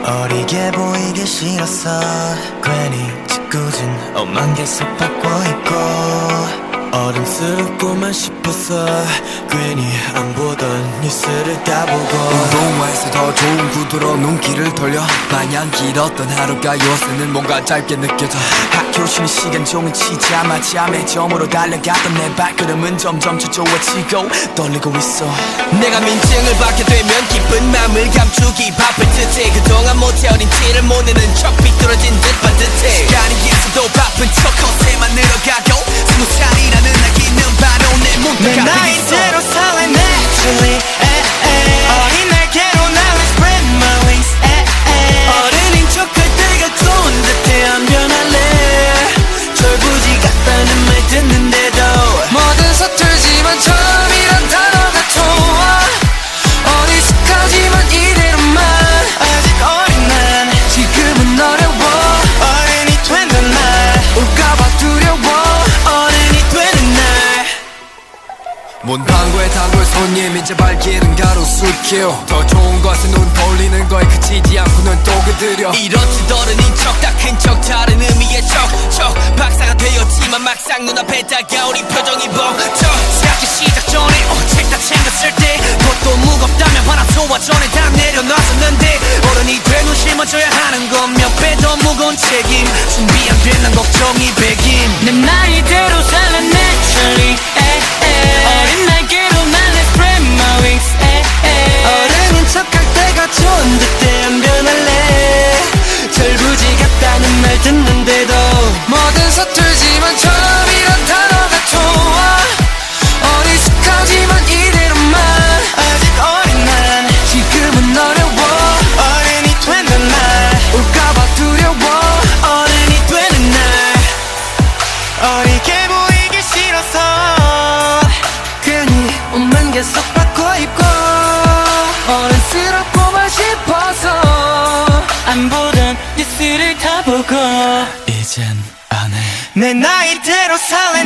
어리게 보이기 싫었어. 괜히 짓궂은 옷만 계속 받고 있고 어른스럽고만 싶었어. 괜히 안 보던 뉴스를 따보고 운동화에서 더 좋은 구두로 눈길을 돌려 마냥 길었던 하루가 요새는 뭔가 짧게 느껴져. 학교 쉬는 시간 종일 치자마자 매점으로 달려갔던 내 발걸음은 점점 초조해지고 떨리고 있어. 내가 민증을 받게 되면 기쁜 마음을 감추기 바쁠 듯해. 그동안 모태어린 티를 못 내는 척 삐뚤어진 듯 반듯해. 시간이 있어도 바쁜 척 허세만 늘어가고 20살이라는 나이는 바로 내 문턱 앞에 있어. 내 나이대로 살래 naturally 어린 날개로 날아 spread my wings 어른인 척할 때가 좋은 듯해. 안 변할래. 철부지 같다는 말 듣는데도 뭐든 서툴지만 처음이란 단어가 좋아. 어리숙하지만 이대로만 아직 어린 난 지금은 어려워. 어른이 된단 말 올까봐 두려워. 어른이 되는 날 문방구에 단골 손님인 제 발길은 가로수길. 더 좋은 것은 눈 돌리는 거에 그치지 않고 넌 또 그들여. 이렇듯 어른인 척 다 큰 척 다른 의미의 척 박사가 되었지만 막상 눈앞에 다가온 이 표정이 벅차. 새학기 시작 전에 책 다 챙겼을 때 그것도 무겁다면 바람 소화 전에 다 내려놨었는데 어른이 돼 눈 심어줘야 하는 건 몇 배 더 무거운 책임. 준비 안 된 난 걱정이 백임. 내 나이대로 살래 naturally 어린 날개로 날래 spread my wings 어른인 척할 때가 좋은 듯해. 안 변할래. 철부지 같다는 말 듣는데도 뭐든 서툴지만 처음이란 단어가 좋아. 어리숙하지만 이대로만 아직 어린 난 지금은 어려워. 어른이 된단 말 올까봐 두려워. 어른이 되는 날 어리게 보이기 싫어서 괜히 옷만 계속 바꿔 입고 어른스럽고만 싶어서 안 보던 뉴스를 다 보고 이젠 안 해. 내 나이대로 살래